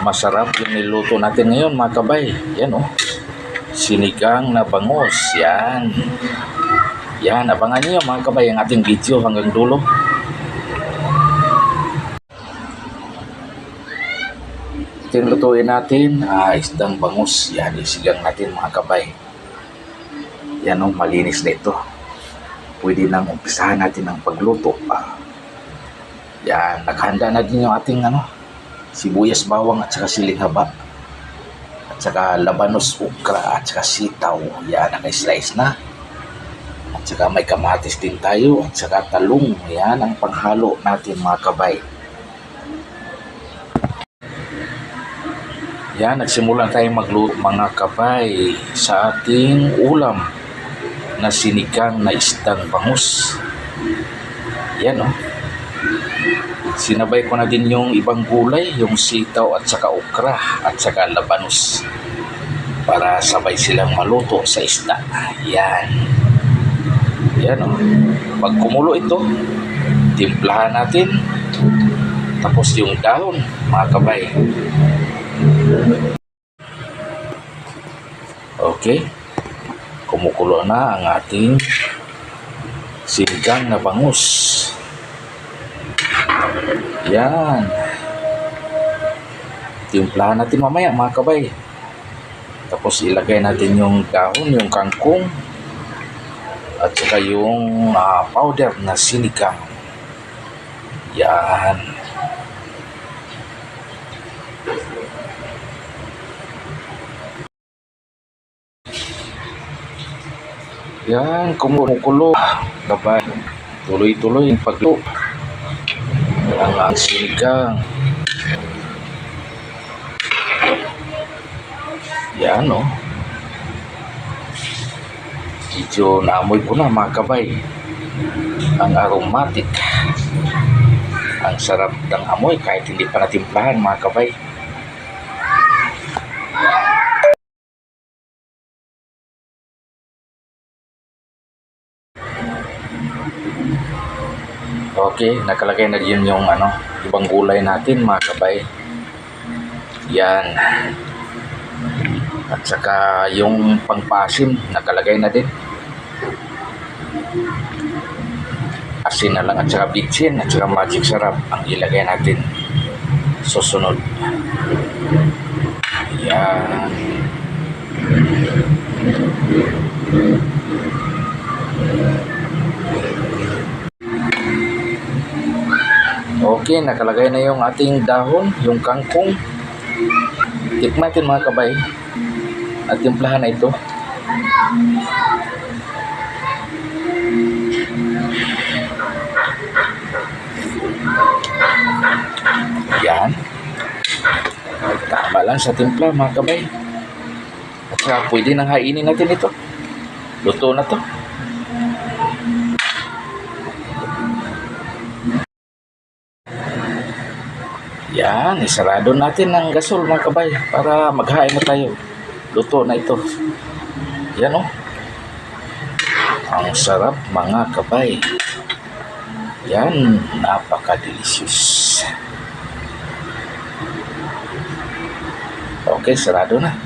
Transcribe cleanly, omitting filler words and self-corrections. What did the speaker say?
Masarap yung niluto natin ngayon mga kabay. Yan oh. Sinigang na bangus. Yan. Yan, abangan niyo mga kabay ang ating video hanggang dulo. Tinutuin natin isdang bangus. Yan, isigang natin mga kabay. Yan oh, malinis na ito. Pwede nang umpisahan natin ang pagluto. Yan, naghanda na din yung ating sibuyas, bawang at saka siling haba. At saka labanos, ukra at saka sitaw. Yan, naka-slice na. At saka may kamatis din tayo at saka talong. Yan ang panghalo natin mga kabay. Yan, nagsimula tayong magluto mga kabay sa ating ulam na sinigang na isdang bangus. Yan o. Sinabay ko na din yung ibang gulay, yung sitaw at saka okra at saka labanos para sabay silang maluto sa isda. Yan. Yan o. Pag kumulo ito, timplahan natin. Tapos yung dahon, mga kabay. Okay. Kumukulo na ang ating sinigang na bangus. Yan. Timplahan natin mamaya mga kabay. Tapos ilagay natin yung dahon, yung kangkong at saka yung powder na sinigang. Yan. Yan, kumukulo. Kabay. Tuloy-tuloy yung pagluto ang sinigang. Yan o. Medyo naamoy ko na mga kabay. Ang aromatic. Ang sarap ng amoy kahit hindi pa natimplahan mga kabay. Okay, nakalagay na din yung ibang gulay natin mga kabay. Yan. At saka yung pangpasim nakalagay na din. Asin na lang at saka bitsin at saka magic sarap ang ilagay natin susunod. Yan. Okay, nakalagay na yung ating dahon, yung kangkong. Tikman natin mga kabay. At timplahan na ito. Yan. Tama lang sa timpla mga kabay. At saka pwede nang hainin natin ito. Luto na to. Yan, isarado natin ng gasol mga kabay para maghain na tayo. Luto na ito. Yan o. Ang sarap mga kabay. Yan, napaka-delicious. Okay, sarado na.